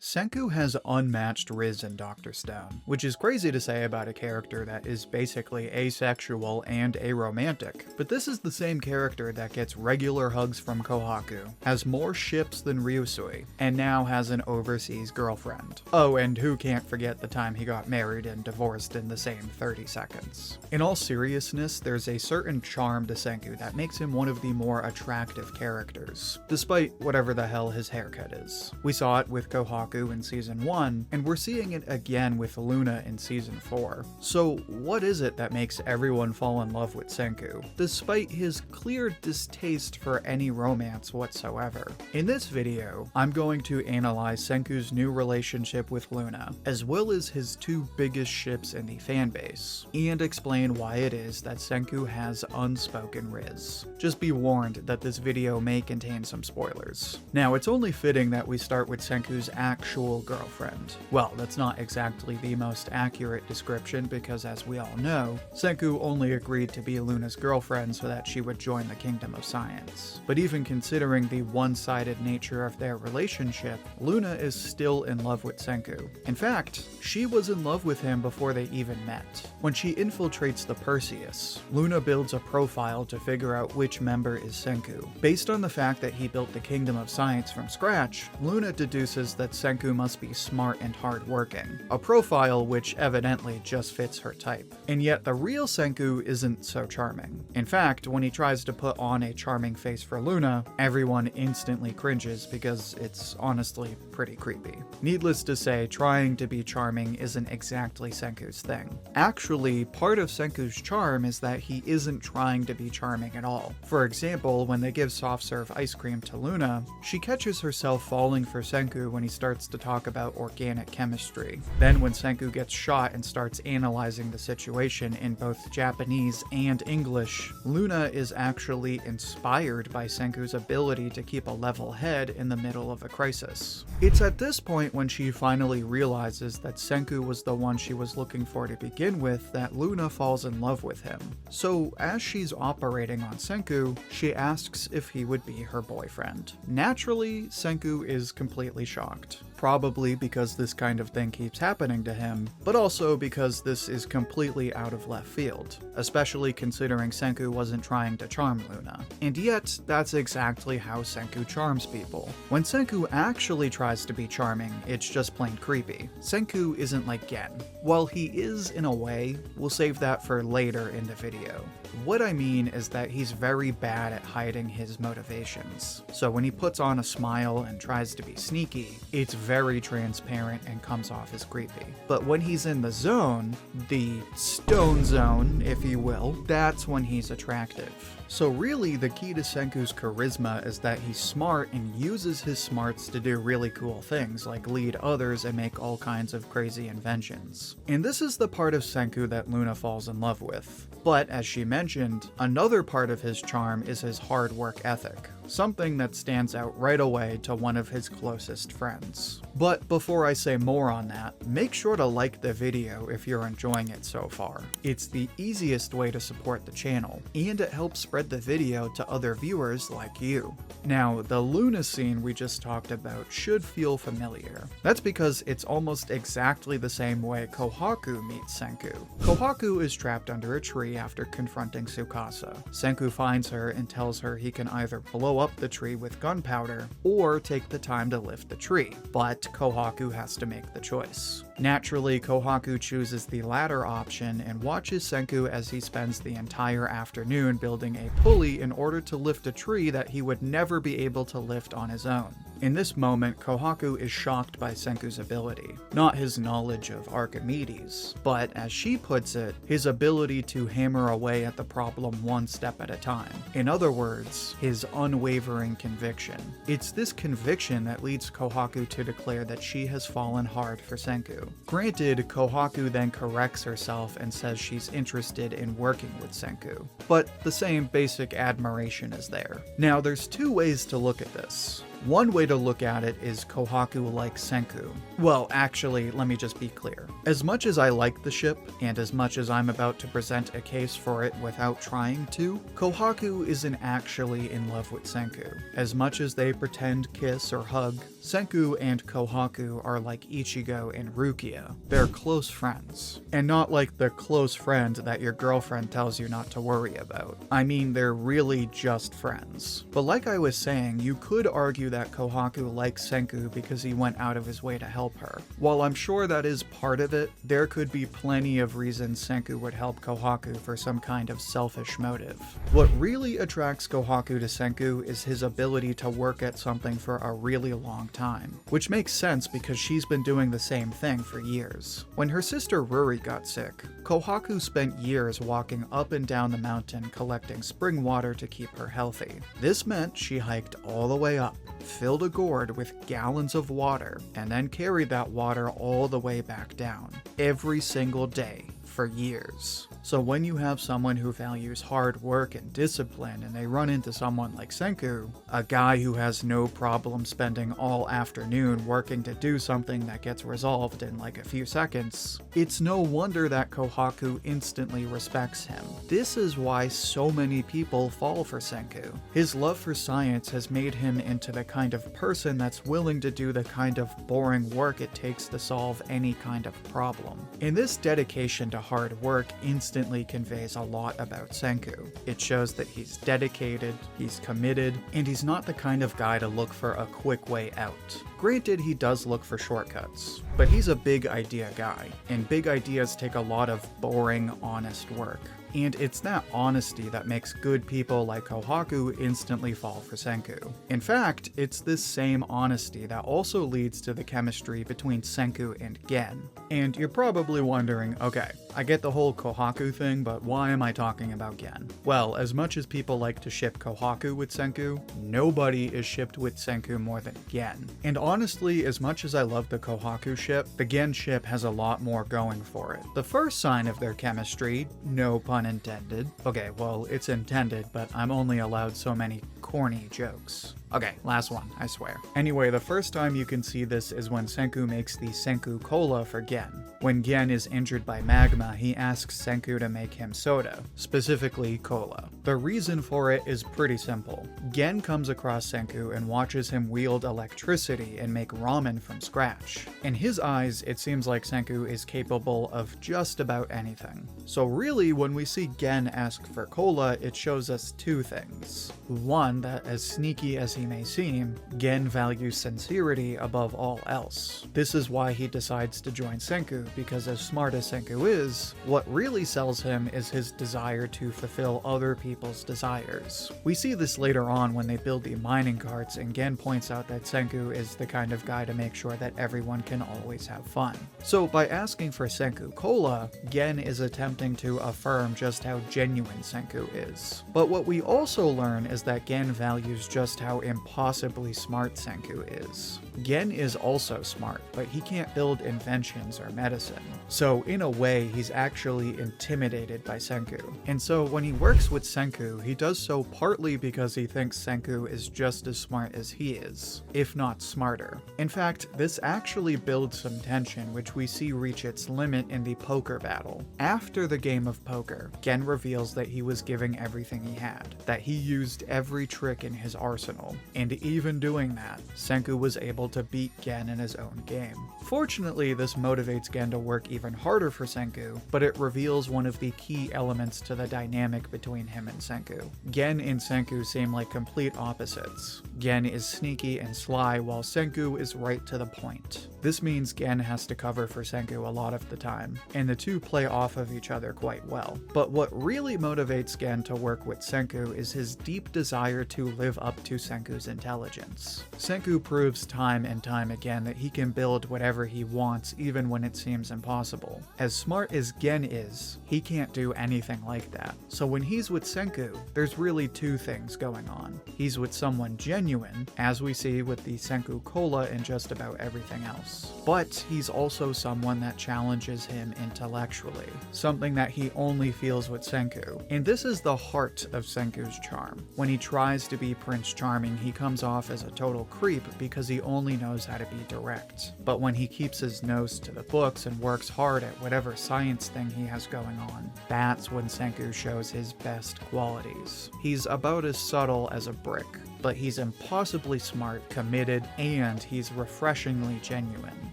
Senku has unmatched Rizz in Dr. Stone, which is crazy to say about a character that is basically asexual and aromantic, but this is the same character that gets regular hugs from Kohaku, has more ships than Ryusui, and now has an overseas girlfriend. Oh, and who can't forget the time he got married and divorced in the same 30 seconds. In all seriousness, there's a certain charm to Senku that makes him one of the more attractive characters, despite whatever the hell his haircut is. We saw it with Kohaku in Season 1, and we're seeing it again with Luna in Season 4. So what is it that makes everyone fall in love with Senku, despite his clear distaste for any romance whatsoever? In this video, I'm going to analyze Senku's new relationship with Luna, as well as his two biggest ships in the fanbase, and explain why it is that Senku has Unspoken Rizz. Just be warned that this video may contain some spoilers. Now, it's only fitting that we start with Senku's actual girlfriend. Well, that's not exactly the most accurate description because, as we all know, Senku only agreed to be Luna's girlfriend so that she would join the Kingdom of Science. But even considering the one-sided nature of their relationship, Luna is still in love with Senku. In fact, she was in love with him before they even met. When she infiltrates the Perseus, Luna builds a profile to figure out which member is Senku. Based on the fact that he built the Kingdom of Science from scratch, Luna deduces that Senku must be smart and hardworking, a profile which evidently just fits her type. And yet the real Senku isn't so charming. In fact, when he tries to put on a charming face for Luna, everyone instantly cringes because it's honestly pretty creepy. Needless to say, trying to be charming isn't exactly Senku's thing. Actually, part of Senku's charm is that he isn't trying to be charming at all. For example, when they give soft serve ice cream to Luna, she catches herself falling for Senku when he starts to talk about organic chemistry. Then when Senku gets shot and starts analyzing the situation in both Japanese and English, Luna is actually inspired by Senku's ability to keep a level head in the middle of a crisis. It's at this point when she finally realizes that Senku was the one she was looking for to begin with that Luna falls in love with him. So as she's operating on Senku, she asks if he would be her boyfriend. Naturally, Senku is completely shocked. Probably because this kind of thing keeps happening to him, but also because this is completely out of left field, especially considering Senku wasn't trying to charm Luna. And yet, that's exactly how Senku charms people. When Senku actually tries to be charming, it's just plain creepy. Senku isn't like Gen. While he is in a way, we'll save that for later in the video. What I mean is that he's very bad at hiding his motivations. So when he puts on a smile and tries to be sneaky, it's very transparent and comes off as creepy. But when he's in the zone, the stone zone, if you will, that's when he's attractive. So really, the key to Senku's charisma is that he's smart and uses his smarts to do really cool things, like lead others and make all kinds of crazy inventions. And this is the part of Senku that Luna falls in love with. But as she mentioned, another part of his charm is his hard work ethic, something that stands out right away to one of his closest friends. But before I say more on that, make sure to like the video if you're enjoying it so far. It's the easiest way to support the channel, and it helps spread the video to other viewers like you. Now, the Luna scene we just talked about should feel familiar. That's because it's almost exactly the same way Kohaku meets Senku. Kohaku is trapped under a tree after confronting Tsukasa. Senku finds her and tells her he can either blow up the tree with gunpowder or take the time to lift the tree, but Kohaku has to make the choice. Naturally, Kohaku chooses the latter option and watches Senku as he spends the entire afternoon building a pulley in order to lift a tree that he would never be able to lift on his own. In this moment, Kohaku is shocked by Senku's ability, not his knowledge of Archimedes, but as she puts it, his ability to hammer away at the problem one step at a time. In other words, his unwavering conviction. It's this conviction that leads Kohaku to declare that she has fallen hard for Senku. Granted, Kohaku then corrects herself and says she's interested in working with Senku, but the same basic admiration is there. Now, there's two ways to look at this. One way to look at it is Kohaku likes Senku. Well, actually, let me just be clear. As much as I like the ship, and as much as I'm about to present a case for it without trying to, Kohaku isn't actually in love with Senku. As much as they pretend kiss or hug, Senku and Kohaku are like Ichigo and Rukia. They're close friends. And not like the close friend that your girlfriend tells you not to worry about. I mean, they're really just friends. But like I was saying, you could argue that Kohaku likes Senku because he went out of his way to help her. While I'm sure that is part of it, there could be plenty of reasons Senku would help Kohaku for some kind of selfish motive. What really attracts Kohaku to Senku is his ability to work at something for a really long time, which makes sense because she's been doing the same thing for years. When her sister Ruri got sick, Kohaku spent years walking up and down the mountain collecting spring water to keep her healthy. This meant she hiked all the way up, filled a gourd with gallons of water, and then carried that water all the way back down, every single day, for years. So when you have someone who values hard work and discipline and they run into someone like Senku, a guy who has no problem spending all afternoon working to do something that gets resolved in like a few seconds, it's no wonder that Kohaku instantly respects him. This is why so many people fall for Senku. His love for science has made him into the kind of person that's willing to do the kind of boring work it takes to solve any kind of problem. And this dedication to hard work instantly conveys a lot about Senku. It shows that he's dedicated, he's committed, and he's not the kind of guy to look for a quick way out. Granted, he does look for shortcuts, but he's a big idea guy, and big ideas take a lot of boring, honest work. And it's that honesty that makes good people like Kohaku instantly fall for Senku. In fact, it's this same honesty that also leads to the chemistry between Senku and Gen. And you're probably wondering, okay, I get the whole Kohaku thing, but why am I talking about Gen? Well, as much as people like to ship Kohaku with Senku, nobody is shipped with Senku more than Gen. And honestly, as much as I love the Kohaku ship, the Gen ship has a lot more going for it. The first sign of their chemistry, no pun intended. Okay, well, it's intended, but I'm only allowed so many corny jokes. Okay, last one, I swear. Anyway, the first time you can see this is when Senku makes the Senku Cola for Gen. When Gen is injured by magma, he asks Senku to make him soda, specifically cola. The reason for it is pretty simple. Gen comes across Senku and watches him wield electricity and make ramen from scratch. In his eyes, it seems like Senku is capable of just about anything. So really, when we see Gen ask for cola, it shows us two things. One, that as sneaky as he may seem, Gen values sincerity above all else. This is why he decides to join Senku, because as smart as Senku is, what really sells him is his desire to fulfill other people's desires. We see this later on when they build the mining carts, and Gen points out that Senku is the kind of guy to make sure that everyone can always have fun. So by asking for Senku Cola, Gen is attempting to affirm just how genuine Senku is. But what we also learn is that Gen values just how impossibly smart Senku is. Gen is also smart, but he can't build inventions or medicine. So in a way, he's actually intimidated by Senku. And so when he works with Senku, he does so partly because he thinks Senku is just as smart as he is, if not smarter. In fact, this actually builds some tension, which we see reach its limit in the poker battle. After the game of poker, Gen reveals that he was giving everything he had, that he used every trick in his arsenal, and even doing that, Senku was able to beat Gen in his own game. Fortunately, this motivates Gen to work even harder for Senku, but it reveals one of the key elements to the dynamic between him and Senku. Gen and Senku seem like complete opposites. Gen is sneaky and sly, while Senku is right to the point. This means Gen has to cover for Senku a lot of the time, and the two play off of each other quite well. But what really motivates Gen to work with Senku is his deep desire to live up to Senku's intelligence. Senku proves time and time again that he can build whatever he wants even when it seems impossible. As smart as Gen is, he can't do anything like that. So when he's with Senku, there's really two things going on. He's with someone genuine, as we see with the Senku Cola and just about everything else. But he's also someone that challenges him intellectually, something that he only feels with Senku. And this is the heart of Senku's charm. When he tries tries to be Prince Charming, he comes off as a total creep because he only knows how to be direct. But when he keeps his nose to the books and works hard at whatever science thing he has going on, that's when Senku shows his best qualities. He's about as subtle as a brick, but he's impossibly smart, committed, and he's refreshingly genuine.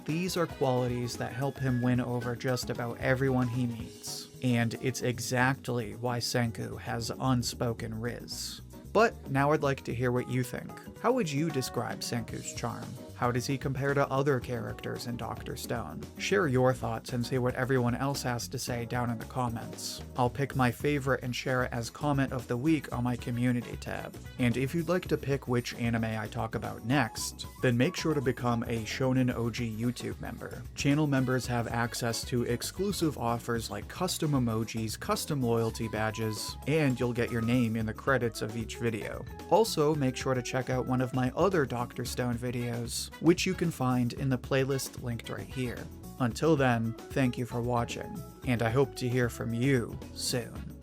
These are qualities that help him win over just about everyone he meets. And it's exactly why Senku has Unspoken Rizz. But now I'd like to hear what you think. How would you describe Senku's charm? How does he compare to other characters in Dr. Stone? Share your thoughts and see what everyone else has to say down in the comments. I'll pick my favorite and share it as comment of the week on my community tab. And if you'd like to pick which anime I talk about next, then make sure to become a Shonen OG YouTube member. Channel members have access to exclusive offers like custom emojis, custom loyalty badges, and you'll get your name in the credits of each video. Also, make sure to check out one of my other Dr. Stone videos, which you can find in the playlist linked right here. Until then, thank you for watching, and I hope to hear from you soon.